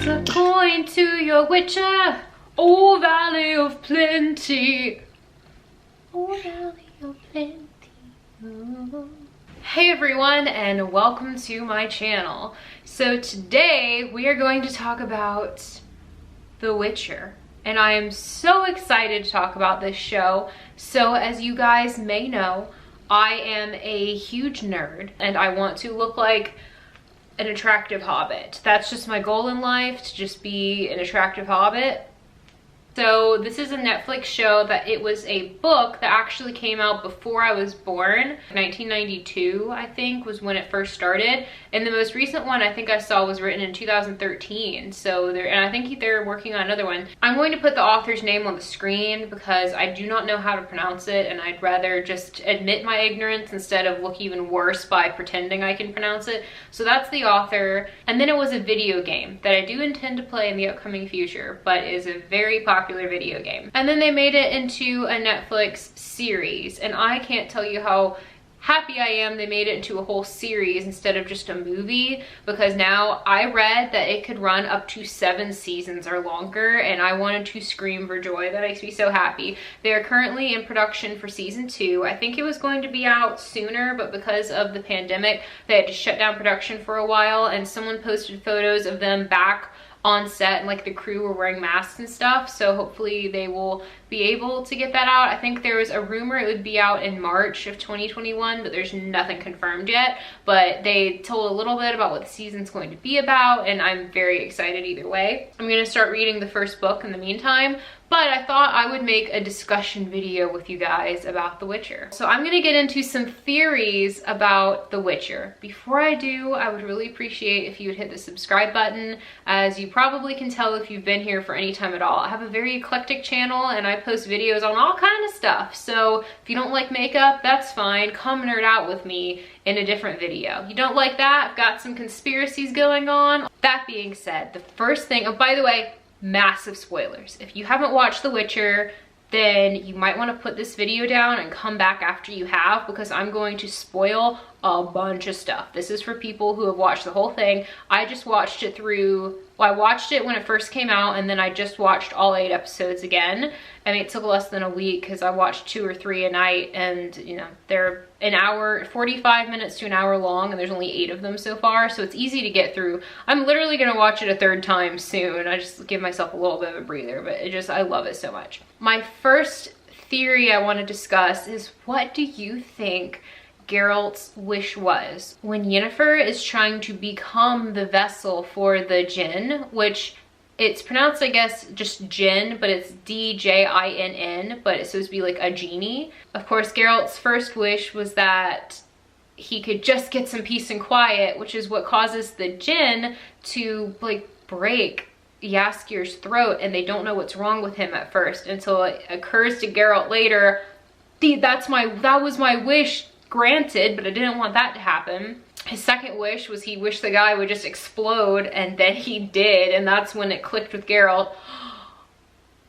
Toss a coin to your witcher, oh valley of plenty. Oh valley of plenty. Oh. Hey everyone, and welcome to my channel. So today we are going to talk about The Witcher. And I am so excited to talk about this show. So as you guys may know, I am a huge nerd and I want to look like an attractive hobbit. That's just my goal in life, to just be an attractive hobbit. So this is a Netflix show that it was a book that actually came out before I was born. 1992, I think, was when it first started. And the most recent one I think I saw was written in 2013. So and I think they're working on another one. I'm going to put the author's name on the screen because I do not know how to pronounce it, and I'd rather just admit my ignorance instead of look even worse by pretending I can pronounce it. So that's the author. And then it was a video game that I do intend to play in the upcoming future, but is a very popular video game. And then they made it into a Netflix series, and I can't tell you how happy I am they made it into a whole series instead of just a movie, because now I read that it could run up to 7 seasons or longer, and I wanted to scream for joy. That makes me so happy. They are currently in production for season 2. I think it was going to be out sooner, but because of the pandemic they had to shut down production for a while, and someone posted photos of them back on set and like the crew were wearing masks and stuff, so hopefully they will be able to get that out. I think there was a rumor it would be out in March of 2021, but there's nothing confirmed yet. But they told a little bit about what the season's going to be about, and I'm very excited either way. I'm gonna start reading the first book in the meantime, but I thought I would make a discussion video with you guys about The Witcher. So I'm gonna get into some theories about The Witcher. Before I do, I would really appreciate if you would hit the subscribe button. As you probably can tell if you've been here for any time at all, I have a very eclectic channel and I post videos on all kinds of stuff. So if you don't like makeup, that's fine. Come nerd out with me in a different video. You don't like that? I've got some conspiracies going on. That being said, the first thing, oh, by the way, massive spoilers. If you haven't watched The Witcher, then you might want to put this video down and come back after you have, because I'm going to spoil a bunch of stuff. This is for people who have watched the whole thing. I just watched it through, well, I watched it when it first came out, and then I just watched all 8 episodes again. I mean, it took less than a week because I watched 2 or 3 a night, and you know, they're an hour, 45 minutes to an hour long, and there's only 8 of them so far, so it's easy to get through. I'm literally gonna watch it a 3rd time soon. I just give myself a little bit of a breather, but I love it so much. My first theory I want to discuss is, what do you think Geralt's wish was when Yennefer is trying to become the vessel for the djinn, which it's pronounced, I guess, just Jinn, but it's D-J-I-N-N, but it's supposed to be like a genie. Of course, Geralt's first wish was that he could just get some peace and quiet, which is what causes the djinn to like break Jaskier's throat, and they don't know what's wrong with him at first until it occurs to Geralt later, that was my wish granted, but I didn't want that to happen. His second wish was he wished the guy would just explode, and then he did, and that's when it clicked with Geralt.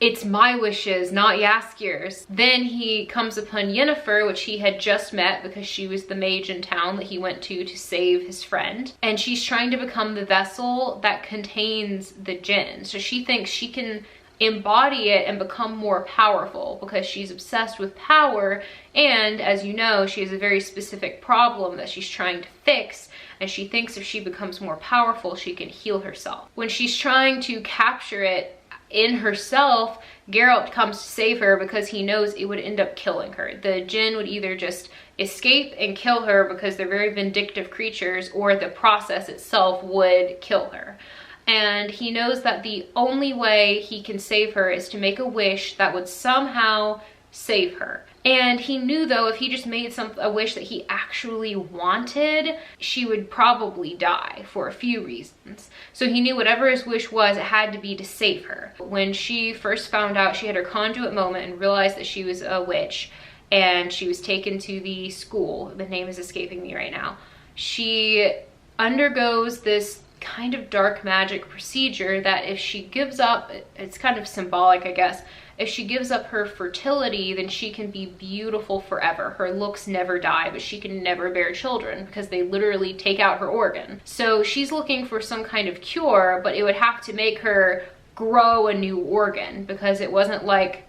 It's my wishes, not Jaskier's. Then he comes upon Yennefer, which he had just met because she was the mage in town that he went to save his friend. And she's trying to become the vessel that contains the djinn. So she thinks she can embody it and become more powerful because she's obsessed with power, and as you know, she has a very specific problem that she's trying to fix, and she thinks if she becomes more powerful she can heal herself. When she's trying to capture it in herself, Geralt comes to save her because he knows it would end up killing her. The djinn would either just escape and kill her because they're very vindictive creatures, or the process itself would kill her. And he knows that the only way he can save her is to make a wish that would somehow save her. And he knew, though, if he just made a wish that he actually wanted, she would probably die for a few reasons. So he knew whatever his wish was, it had to be to save her. When she first found out, she had her conduit moment and realized that she was a witch, and she was taken to the school. The name is escaping me right now. She undergoes this kind of dark magic procedure that if she gives up, it's kind of symbolic, I guess, if she gives up her fertility, then she can be beautiful forever. Her looks never die, but she can never bear children because they literally take out her organ. So she's looking for some kind of cure, but it would have to make her grow a new organ, because it wasn't like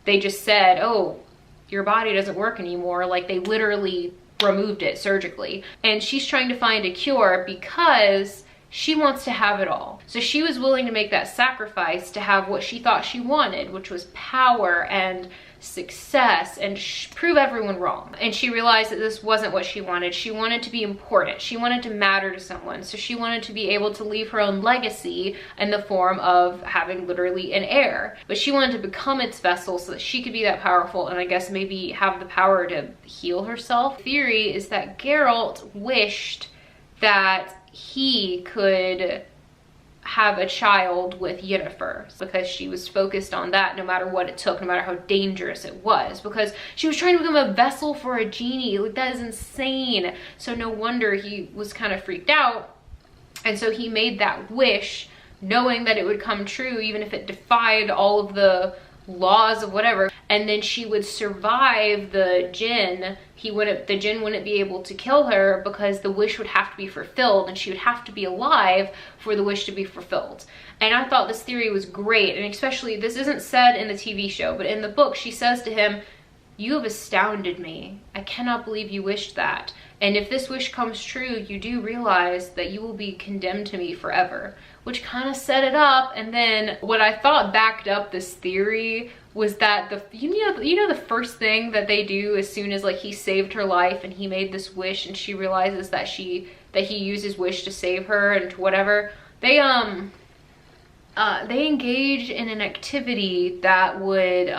they just said, oh, your body doesn't work anymore. Like, they literally removed it surgically. And she's trying to find a cure because she wants to have it all. So she was willing to make that sacrifice to have what she thought she wanted, which was power and success, and prove everyone wrong. And she realized that this wasn't what she wanted. She wanted to be important. She wanted to matter to someone. So she wanted to be able to leave her own legacy in the form of having literally an heir. But she wanted to become its vessel so that she could be that powerful, and I guess maybe have the power to heal herself. The theory is that Geralt wished that he could have a child with Yennefer, because she was focused on that no matter what it took, no matter how dangerous it was, because she was trying to become a vessel for a genie. Like, that is insane. So no wonder he was kind of freaked out. And so he made that wish knowing that it would come true, even if it defied all of the laws of whatever. And then she would survive the djinn. The djinn wouldn't be able to kill her because the wish would have to be fulfilled, and she would have to be alive for the wish to be fulfilled. And I thought this theory was great. And especially, this isn't said in the TV show, but in the book she says to him, "You have astounded me. I cannot believe you wished that. And if this wish comes true, you do realize that you will be condemned to me forever," which kind of set it up. And then what I thought backed up this theory was that you know the first thing that they do as soon as, like, he saved her life and he made this wish and she realizes that he used his wish to save her and whatever, they engage in an activity that would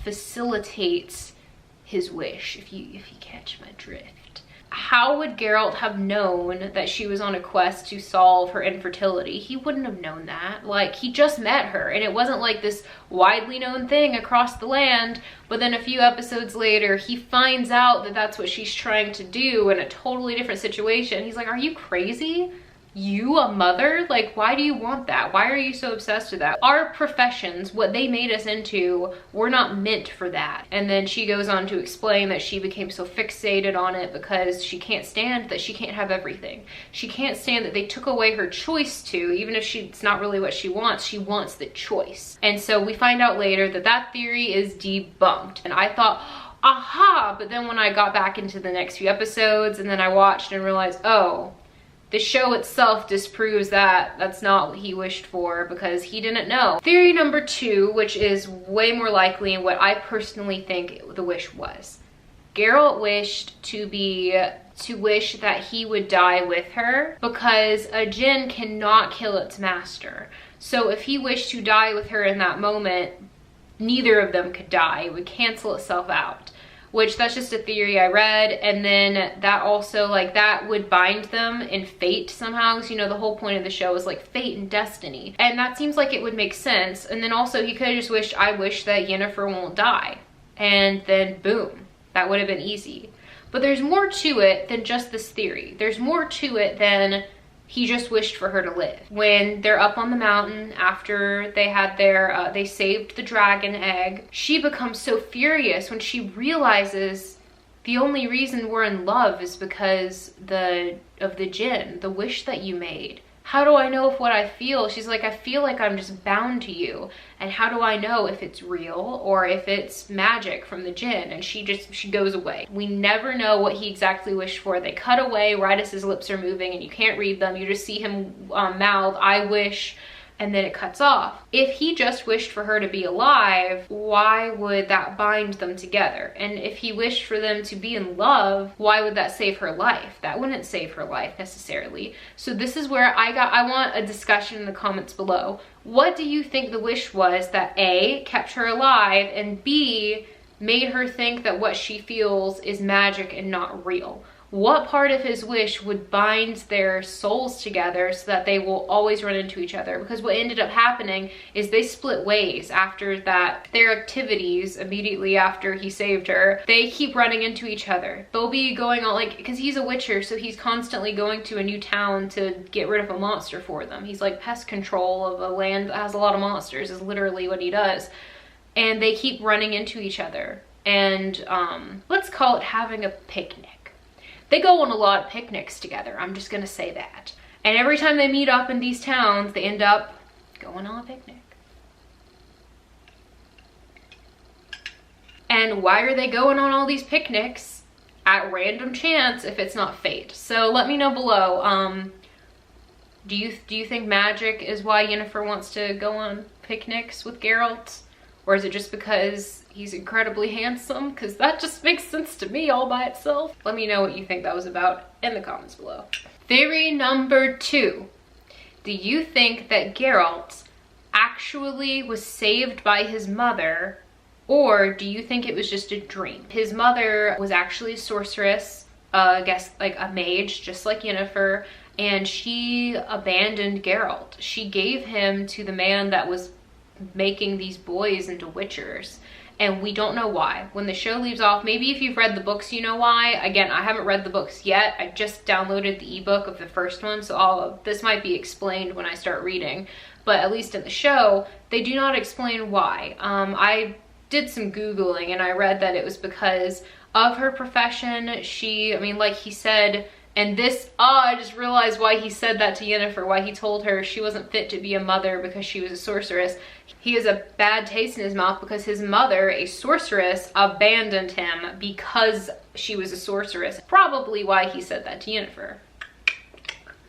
facilitate his wish, if you catch my drift. How would Geralt have known that she was on a quest to solve her infertility? He wouldn't have known that. Like, he just met her, and it wasn't like this widely known thing across the land. But then a few episodes later, he finds out that that's what she's trying to do in a totally different situation. He's like, are you crazy? You, a mother? Like, why do you want that? Why are you so obsessed with that? Our professions, what they made us into, we're not meant for that. And then she goes on to explain that she became so fixated on it because she can't stand that she can't have everything. She can't stand that they took away her choice to, even if it's not really what she wants the choice. And so we find out later that that theory is debunked. And I thought, aha, but then when I got back into the next few episodes and then I watched and realized, oh, the show itself disproves that that's not what he wished for, because he didn't know. Theory number 2, which is way more likely and what I personally think the wish was. Geralt wished to wish that he would die with her, because a djinn cannot kill its master. So if he wished to die with her in that moment, neither of them could die. It would cancel itself out. Which, that's just a theory I read. And then that also, like, that would bind them in fate somehow. Because, you know, the whole point of the show is like fate and destiny. And that seems like it would make sense. And then also he could have just wished, I wish that Yennefer won't die. And then boom, that would have been easy. But there's more to it than just this theory. There's more to it than he just wished for her to live. When they're up on the mountain after they had their, they saved the dragon egg, she becomes so furious when she realizes the only reason we're in love is because of the djinn, the wish that you made. How do I know if what I feel? She's like, I feel like I'm just bound to you. And how do I know if it's real or if it's magic from the djinn? And she goes away. We never know what he exactly wished for. They cut away right as his lips are moving and you can't read them. You just see him mouth, I wish, and then it cuts off. If he just wished for her to be alive, why would that bind them together? And if he wished for them to be in love, why would that save her life? That wouldn't save her life necessarily. So this is where I want a discussion in the comments below. What do you think the wish was that A, kept her alive, and B, made her think that what she feels is magic and not real? What part of his wish would bind their souls together so that they will always run into each other? Because what ended up happening is they split ways after that. Their activities immediately after he saved her, they keep running into each other. They'll be going on, like, because he's a witcher, so he's constantly going to a new town to get rid of a monster for them. He's like pest control of a land that has a lot of monsters is literally what he does. And they keep running into each other. And let's call it having a picnic. They go on a lot of picnics together, I'm just gonna say that. And every time they meet up in these towns, they end up going on a picnic. And why are they going on all these picnics at random chance if it's not fate? So let me know below. Do you think magic is why Yennefer wants to go on picnics with Geralt? Or is it just because he's incredibly handsome? Because that just makes sense to me all by itself. Let me know what you think that was about in the comments below. Theory number 2. Do you think that Geralt actually was saved by his mother, or do you think it was just a dream? His mother was actually a sorceress, I guess like a mage, just like Yennefer, and she abandoned Geralt. She gave him to the man that was making these boys into witchers, and we don't know why. When the show leaves off, maybe if you've read the books you know why. Again, I haven't read the books yet. I just downloaded the ebook of the first one, so all of this might be explained when I start reading, but at least in the show they do not explain why. I did some googling and I read that it was because of her profession. I mean, like he said, and this, I just realized why he said that to Yennefer, why he told her she wasn't fit to be a mother because she was a sorceress. He has a bad taste in his mouth because his mother, a sorceress, abandoned him because she was a sorceress. Probably why he said that to Yennefer.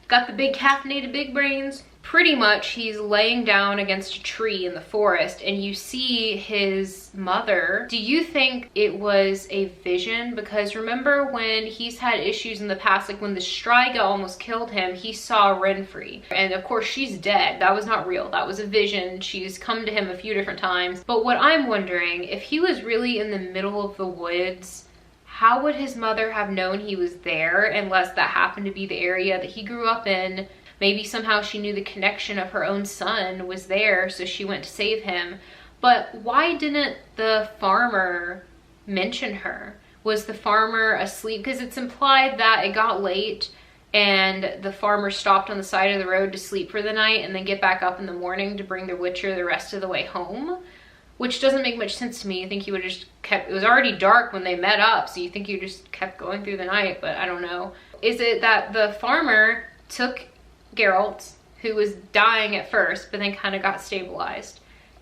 Got the big caffeinated big brains. Pretty much he's laying down against a tree in the forest and you see his mother. Do you think it was a vision? Because remember when he's had issues in the past, like when the Striga almost killed him, he saw Renfri. And of course she's dead. That was not real. That was a vision. She's come to him a few different times. But what I'm wondering, if he was really in the middle of the woods, how would his mother have known he was there unless that happened to be the area that he grew up in? Maybe somehow she knew the connection of her own son was there, so she went to save him. But why didn't the farmer mention her? Was the farmer asleep? Because it's implied that it got late and the farmer stopped on the side of the road to sleep for the night and then get back up in the morning to bring the Witcher the rest of the way home. Which doesn't make much sense to me. You think he would have just kept, it was already dark when they met up, so you think you just kept going through the night, but I don't know. Is it that the farmer took Geralt, who was dying at first, but then kind of got stabilized?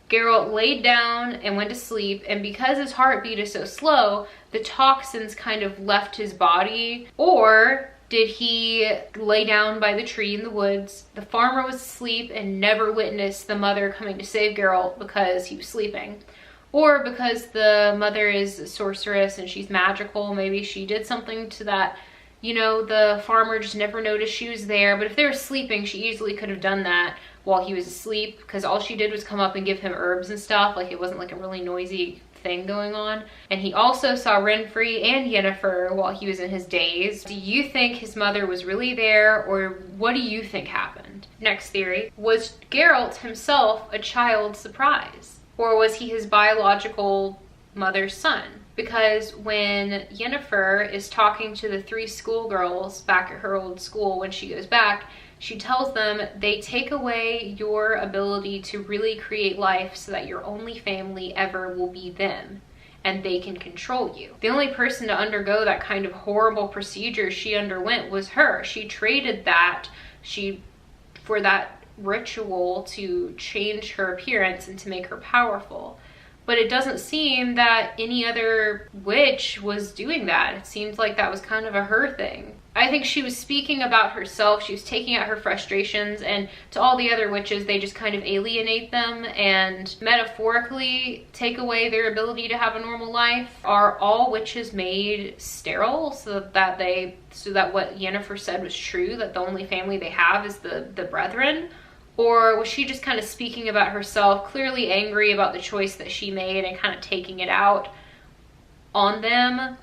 Geralt laid down and went to sleep, and because his heartbeat is so slow, the toxins kind of left his body. Or did he lay down by the tree in the woods, the farmer was asleep and never witnessed the mother coming to save Geralt because he was sleeping? Or because the mother is a sorceress and she's magical, maybe she did something to that. You know, the farmer just never noticed she was there, but if they were sleeping, she easily could have done that while he was asleep, because all she did was come up and give him herbs and stuff. Like, it wasn't like a really noisy thing going on. And he also saw Renfri and Yennefer while he was in his daze. Do you think his mother was really there, or what do you think happened? Next theory, was Geralt himself a child surprise? Or was he his biological mother's son? Because when Yennefer is talking to the 3 schoolgirls back at her old school when she goes back, she tells them they take away your ability to really create life so that your only family ever will be them and they can control you. The only person to undergo that kind of horrible procedure she underwent was her. She traded that for that ritual to change her appearance and to make her powerful. But it doesn't seem that any other witch was doing that. It seems like that was kind of a her thing. I think she was speaking about herself. She was taking out her frustrations, and to all the other witches, they just kind of alienate them and metaphorically take away their ability to have a normal life. Are all witches made sterile so that what Yennefer said was true, that the only family they have is the brethren? Or was she just kind of speaking about herself, clearly angry about the choice that she made and kind of taking it out on them,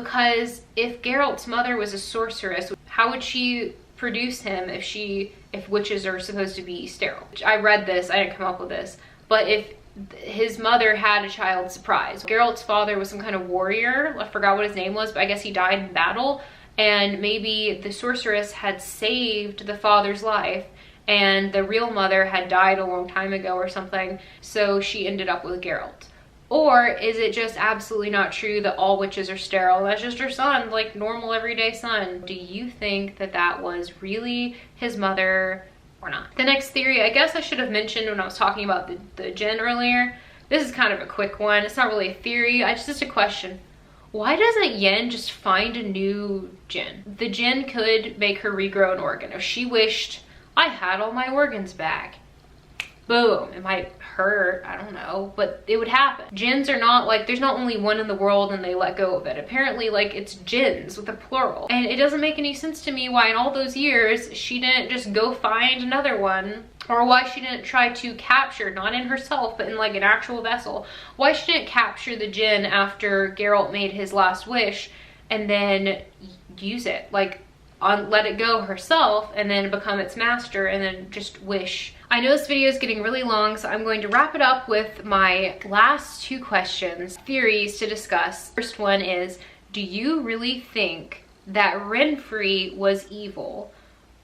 because if Geralt's mother was a sorceress, how would she produce him if witches are supposed to be sterile? I read this, I didn't come up with this, but if his mother had a child surprise. Geralt's father was some kind of warrior. I forgot what his name was, but I guess he died in battle. And maybe the sorceress had saved the father's life and the real mother had died a long time ago or something. So she ended up with Geralt. Or is it just absolutely not true that all witches are sterile? That's just her son, like normal everyday son. Do you think that that was really his mother or not? The next theory, I guess I should have mentioned when I was talking about the djinn earlier. This is kind of a quick one. It's not really a theory, it's just a question. Why doesn't Yen just find a new djinn? The djinn could make her regrow an organ. If she wished, I had all my organs back. Boom, it might hurt, I don't know, but it would happen. Djinns are not like, there's not only one in the world and they let go of it. Apparently, like, it's djinns with a plural. And it doesn't make any sense to me why in all those years she didn't just go find another one, or why she didn't try to capture, not in herself, but in like an actual vessel. Why she didn't capture the djinn after Geralt made his last wish and then use it, like let it go herself and then become its master and then just wish. I know this video is getting really long, so I'm going to wrap it up with my last two questions, theories to discuss. First one is, do you really think that Renfri was evil?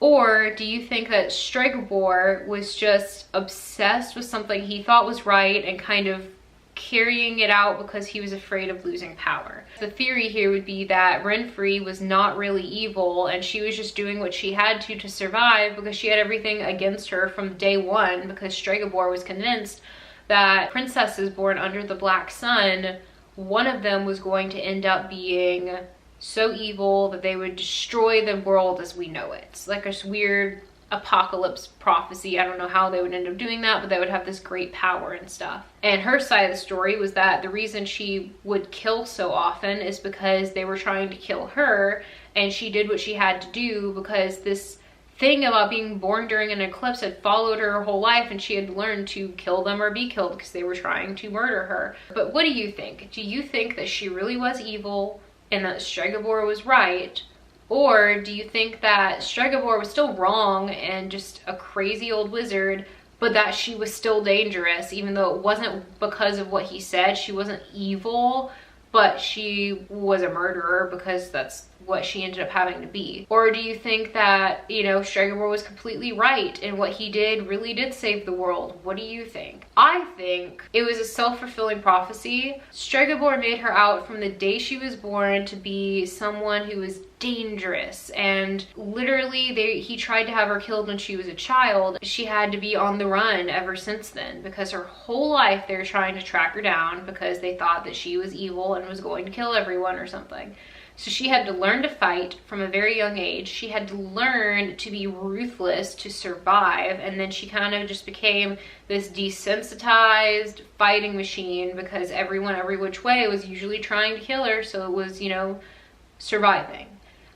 Or do you think that Stregobor was just obsessed with something he thought was right and kind of carrying it out because he was afraid of losing power? The theory here would be that Renfri was not really evil and she was just doing what she had to survive because she had everything against her from day one, because Stregobor was convinced that princesses born under the Black Sun, one of them was going to end up being so evil that they would destroy the world as we know it. It's like a weird apocalypse prophecy. I don't know how they would end up doing that, but they would have this great power and stuff. And her side of the story was that the reason she would kill so often is because they were trying to kill her, and she did what she had to do because this thing about being born during an eclipse had followed her whole life, and she had learned to kill them or be killed because they were trying to murder her. But what do you think? Do you think that she really was evil and that Stregobor was right? Or do you think that Stregobor was still wrong and just a crazy old wizard, but that she was still dangerous, even though it wasn't because of what he said? She wasn't evil, but she was a murderer because that's what she ended up having to be. Or do you think that, you know, Stregobor was completely right and what he did really did save the world? What do you think? I think it was a self-fulfilling prophecy. Stregobor made her out from the day she was born to be someone who was dangerous, and literally he tried to have her killed when she was a child. She had to be on the run ever since then because her whole life they were trying to track her down because they thought that she was evil and was going to kill everyone or something. So she had to learn to fight from a very young age. She had to learn to be ruthless to survive, and then she kind of just became this desensitized fighting machine because everyone every which way was usually trying to kill her, so it was, you know, surviving.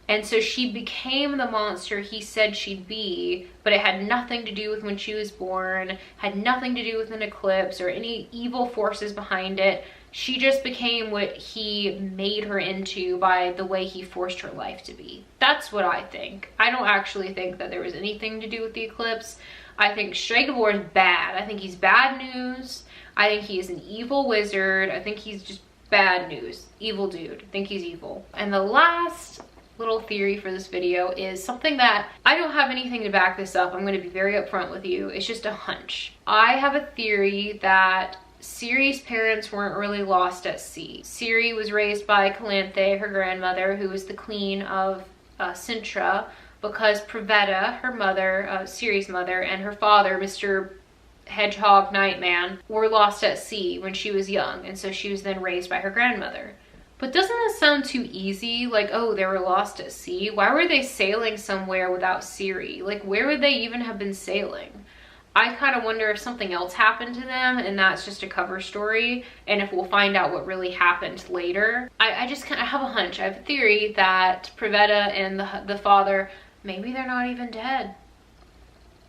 And so she became the monster he said she'd be, but it had nothing to do with when she was born, had nothing to do with an eclipse or any evil forces behind it. She just became what he made her into by the way he forced her life to be. That's what I think. I don't actually think that there was anything to do with the eclipse. I think Stregobor is bad. I think he's bad news. I think he is an evil wizard. I think he's just bad news. Evil dude. I think he's evil. And the last little theory for this video is something that I don't have anything to back this up. I'm going to be very upfront with you. It's just a hunch. I have a theory that Ciri's parents weren't really lost at sea. Ciri was raised by Calanthe, her grandmother, who was the queen of Cintra, because Pravetta, her mother, Ciri's mother, and her father, Mr. Hedgehog Nightman, were lost at sea when she was young, and so she was then raised by her grandmother. But doesn't that sound too easy? Like, oh, they were lost at sea? Why were they sailing somewhere without Ciri? Like, where would they even have been sailing? I kind of wonder if something else happened to them and that's just a cover story, and if we'll find out what really happened later. I just kind of have a hunch. I have a theory that Pravetta and the father, maybe they're not even dead.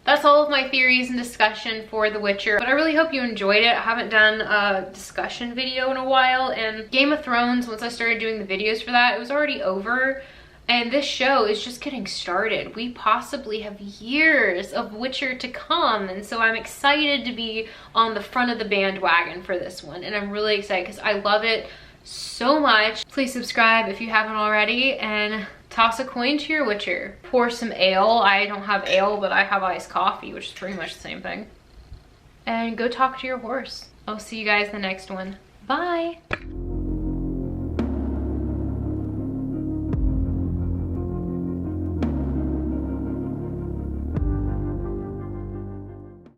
that's all of my theories and discussion for The Witcher. But I really hope you enjoyed it. I haven't done a discussion video in a while, and Game of Thrones, once I started doing the videos for that, it was already over. And this show is just getting started. We possibly have years of Witcher to come. And so I'm excited to be on the front of the bandwagon for this one. And I'm really excited because I love it so much. Please subscribe if you haven't already, and toss a coin to your Witcher. Pour some ale. I don't have ale, but I have iced coffee, which is pretty much the same thing. And go talk to your horse. I'll see you guys in the next one. Bye.